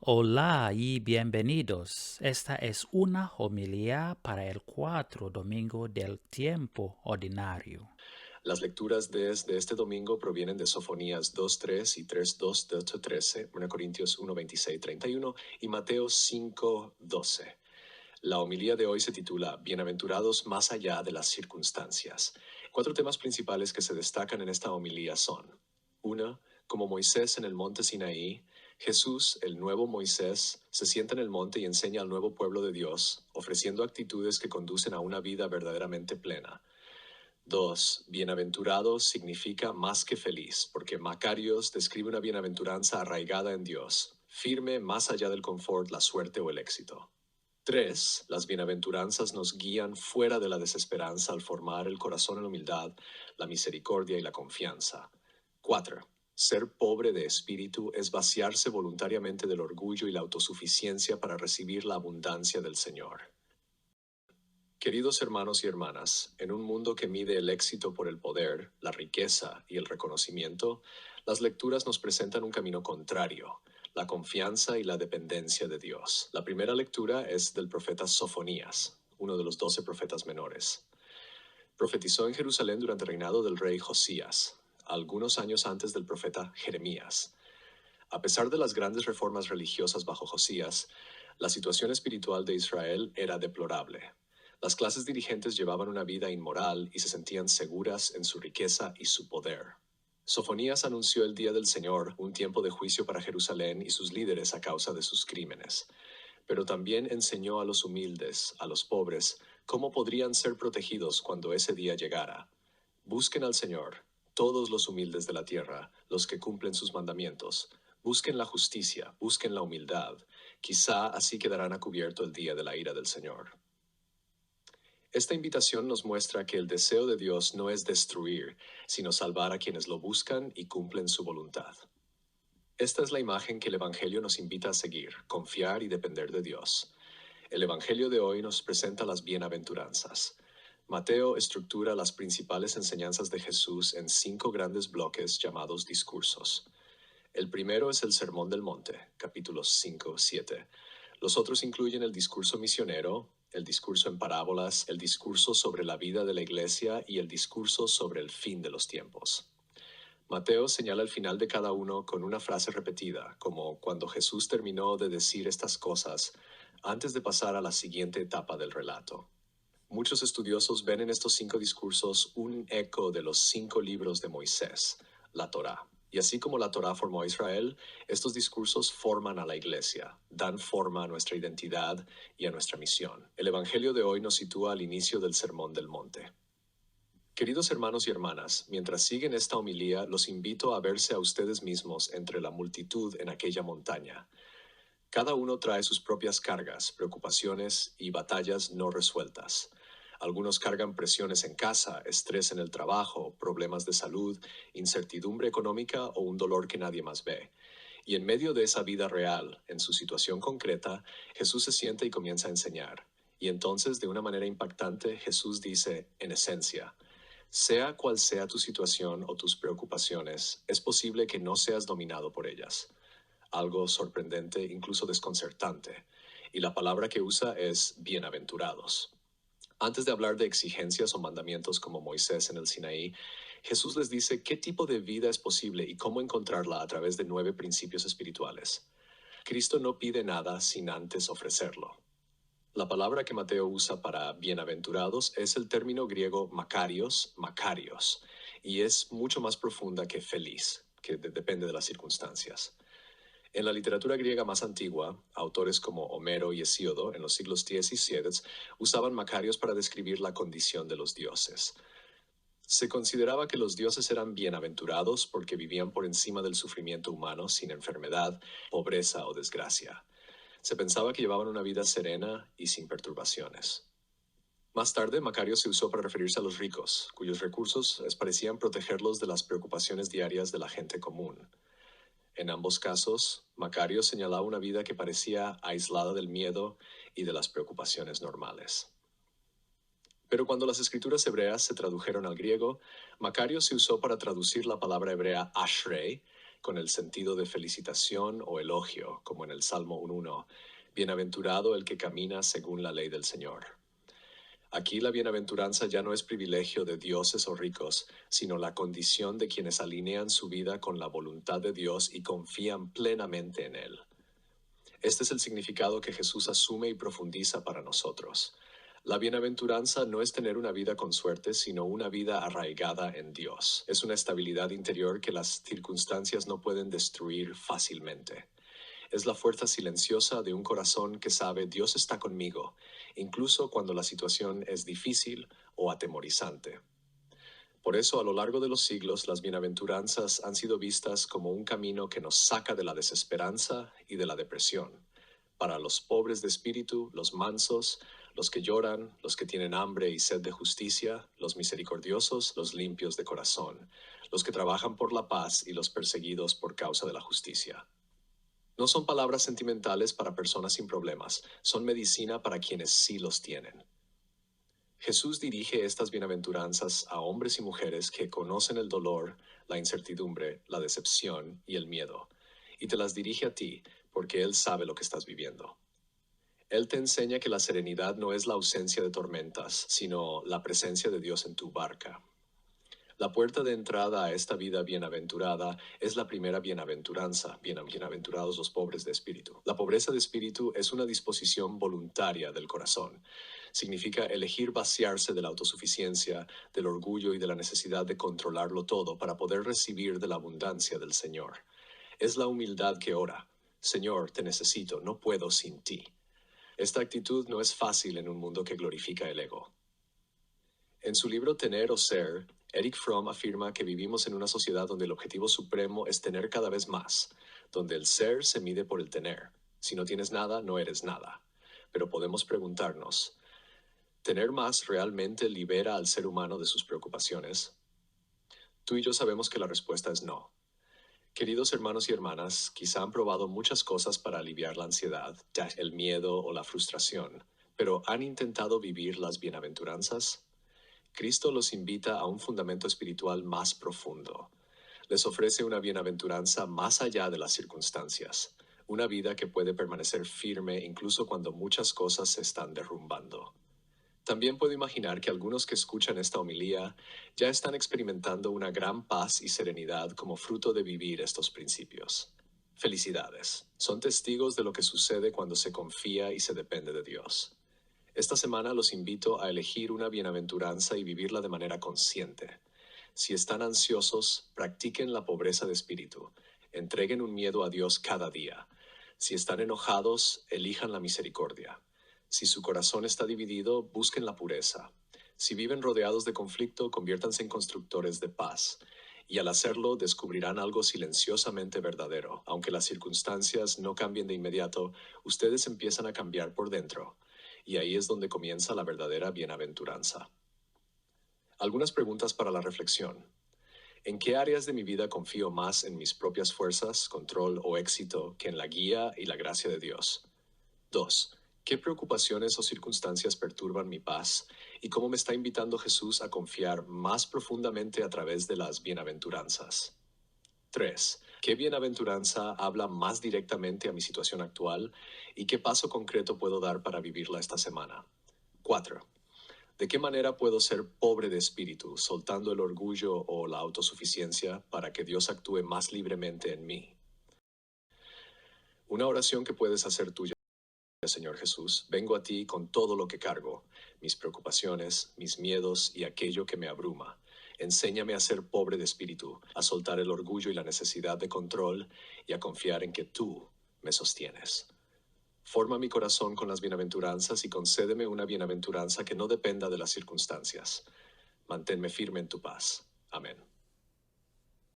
Hola y bienvenidos. Esta es una homilía para el cuarto domingo del tiempo ordinario. Las lecturas desde este domingo provienen de Sofonías 2:3 y 3:2 de 8:13, 1 Corintios 1:26, 31 y Mateo 5:12. La homilía de hoy se titula Bienaventurados más allá de las circunstancias. Cuatro temas principales que se destacan en esta homilía son: 1. Como Moisés en el monte Sinaí, Jesús, el nuevo Moisés, se sienta en el monte y enseña al nuevo pueblo de Dios, ofreciendo actitudes que conducen a una vida verdaderamente plena. 2. Bienaventurado significa más que feliz, porque Macarios describe una bienaventuranza arraigada en Dios, firme más allá del confort, la suerte o el éxito. 3. Las bienaventuranzas nos guían fuera de la desesperanza al formar el corazón en humildad, la misericordia y la confianza. 4. Ser pobre de espíritu es vaciarse voluntariamente del orgullo y la autosuficiencia para recibir la abundancia del Señor. Queridos hermanos y hermanas, en un mundo que mide el éxito por el poder, la riqueza y el reconocimiento, las lecturas nos presentan un camino contrario, la confianza y la dependencia de Dios. La primera lectura es del profeta Sofonías, uno de los 12 profetas menores. Profetizó en Jerusalén durante el reinado del rey Josías, algunos años antes del profeta Jeremías. A pesar de las grandes reformas religiosas bajo Josías, la situación espiritual de Israel era deplorable. Las clases dirigentes llevaban una vida inmoral y se sentían seguras en su riqueza y su poder. Sofonías anunció el día del Señor, un tiempo de juicio para Jerusalén y sus líderes a causa de sus crímenes. Pero también enseñó a los humildes, a los pobres, cómo podrían ser protegidos cuando ese día llegara. Busquen al Señor, todos los humildes de la tierra, los que cumplen sus mandamientos. Busquen la justicia, busquen la humildad. Quizá así quedarán a cubierto el día de la ira del Señor. Esta invitación nos muestra que el deseo de Dios no es destruir, sino salvar a quienes lo buscan y cumplen su voluntad. Esta es la imagen que el Evangelio nos invita a seguir, confiar y depender de Dios. El Evangelio de hoy nos presenta las bienaventuranzas. Mateo estructura las principales enseñanzas de Jesús en 5 grandes bloques llamados discursos. El primero es el Sermón del Monte, capítulos 5-7. Los otros incluyen el discurso misionero, el discurso en parábolas, el discurso sobre la vida de la iglesia y el discurso sobre el fin de los tiempos. Mateo señala el final de cada uno con una frase repetida, como cuando Jesús terminó de decir estas cosas antes de pasar a la siguiente etapa del relato. Muchos estudiosos ven en estos 5 discursos un eco de los 5 libros de Moisés, la Torá. Y así como la Torá formó a Israel, estos discursos forman a la iglesia, dan forma a nuestra identidad y a nuestra misión. El Evangelio de hoy nos sitúa al inicio del Sermón del Monte. Queridos hermanos y hermanas, mientras siguen esta homilía, los invito a verse a ustedes mismos entre la multitud en aquella montaña. Cada uno trae sus propias cargas, preocupaciones y batallas no resueltas. Algunos cargan presiones en casa, estrés en el trabajo, problemas de salud, incertidumbre económica o un dolor que nadie más ve. Y en medio de esa vida real, en su situación concreta, Jesús se sienta y comienza a enseñar. Y entonces, de una manera impactante, Jesús dice, en esencia, sea cual sea tu situación o tus preocupaciones, es posible que no seas dominado por ellas. Algo sorprendente, incluso desconcertante. Y la palabra que usa es bienaventurados. Antes de hablar de exigencias o mandamientos como Moisés en el Sinaí, Jesús les dice qué tipo de vida es posible y cómo encontrarla a través de 9 principios espirituales. Cristo no pide nada sin antes ofrecerlo. La palabra que Mateo usa para bienaventurados es el término griego makarios, y es mucho más profunda que feliz, que depende de las circunstancias. En la literatura griega más antigua, autores como Homero y Hesíodo, en los siglos X y VII, usaban macarios para describir la condición de los dioses. Se consideraba que los dioses eran bienaventurados porque vivían por encima del sufrimiento humano sin enfermedad, pobreza o desgracia. Se pensaba que llevaban una vida serena y sin perturbaciones. Más tarde, Macario se usó para referirse a los ricos, cuyos recursos parecían protegerlos de las preocupaciones diarias de la gente común. En ambos casos, Macario señalaba una vida que parecía aislada del miedo y de las preocupaciones normales. Pero cuando las escrituras hebreas se tradujeron al griego, Macario se usó para traducir la palabra hebrea ashrei, con el sentido de felicitación o elogio, como en el Salmo 1:1, bienaventurado el que camina según la ley del Señor. Aquí la bienaventuranza ya no es privilegio de dioses o ricos, sino la condición de quienes alinean su vida con la voluntad de Dios y confían plenamente en Él. Este es el significado que Jesús asume y profundiza para nosotros. La bienaventuranza no es tener una vida con suerte, sino una vida arraigada en Dios. Es una estabilidad interior que las circunstancias no pueden destruir fácilmente. Es la fuerza silenciosa de un corazón que sabe Dios está conmigo, incluso cuando la situación es difícil o atemorizante. Por eso, a lo largo de los siglos, las bienaventuranzas han sido vistas como un camino que nos saca de la desesperanza y de la depresión. Para los pobres de espíritu, los mansos, los que lloran, los que tienen hambre y sed de justicia, los misericordiosos, los limpios de corazón, los que trabajan por la paz y los perseguidos por causa de la justicia. No son palabras sentimentales para personas sin problemas, son medicina para quienes sí los tienen. Jesús dirige estas bienaventuranzas a hombres y mujeres que conocen el dolor, la incertidumbre, la decepción y el miedo, y te las dirige a ti porque Él sabe lo que estás viviendo. Él te enseña que la serenidad no es la ausencia de tormentas, sino la presencia de Dios en tu barca. La puerta de entrada a esta vida bienaventurada es la primera bienaventuranza, bienaventurados los pobres de espíritu. La pobreza de espíritu es una disposición voluntaria del corazón. Significa elegir vaciarse de la autosuficiencia, del orgullo y de la necesidad de controlarlo todo para poder recibir de la abundancia del Señor. Es la humildad que ora: Señor, te necesito, no puedo sin ti. Esta actitud no es fácil en un mundo que glorifica el ego. En su libro Tener o Ser, Erich Fromm afirma que vivimos en una sociedad donde el objetivo supremo es tener cada vez más, donde el ser se mide por el tener. Si no tienes nada, no eres nada. Pero podemos preguntarnos, ¿tener más realmente libera al ser humano de sus preocupaciones? Tú y yo sabemos que la respuesta es no. Queridos hermanos y hermanas, quizá han probado muchas cosas para aliviar la ansiedad, el miedo o la frustración, pero ¿han intentado vivir las bienaventuranzas? Cristo los invita a un fundamento espiritual más profundo. Les ofrece una bienaventuranza más allá de las circunstancias, una vida que puede permanecer firme incluso cuando muchas cosas se están derrumbando. También puedo imaginar que algunos que escuchan esta homilía ya están experimentando una gran paz y serenidad como fruto de vivir estos principios. Felicidades. Son testigos de lo que sucede cuando se confía y se depende de Dios. Esta semana los invito a elegir una bienaventuranza y vivirla de manera consciente. Si están ansiosos, practiquen la pobreza de espíritu. Entreguen un miedo a Dios cada día. Si están enojados, elijan la misericordia. Si su corazón está dividido, busquen la pureza. Si viven rodeados de conflicto, conviértanse en constructores de paz. Y al hacerlo, descubrirán algo silenciosamente verdadero. Aunque las circunstancias no cambien de inmediato, ustedes empiezan a cambiar por dentro. Y ahí es donde comienza la verdadera bienaventuranza. Algunas preguntas para la reflexión. ¿En qué áreas de mi vida confío más en mis propias fuerzas, control o éxito que en la guía y la gracia de Dios? 2. ¿Qué preocupaciones o circunstancias perturban mi paz y cómo me está invitando Jesús a confiar más profundamente a través de las bienaventuranzas? 3. ¿Qué bienaventuranza habla más directamente a mi situación actual y qué paso concreto puedo dar para vivirla esta semana? 4. ¿De qué manera puedo ser pobre de espíritu, soltando el orgullo o la autosuficiencia para que Dios actúe más libremente en mí? Una oración que puedes hacer tuya: Señor Jesús, vengo a ti con todo lo que cargo, mis preocupaciones, mis miedos y aquello que me abruma. Enséñame a ser pobre de espíritu, a soltar el orgullo y la necesidad de control y a confiar en que tú me sostienes. Forma mi corazón con las bienaventuranzas y concédeme una bienaventuranza que no dependa de las circunstancias. Manténme firme en tu paz. Amén.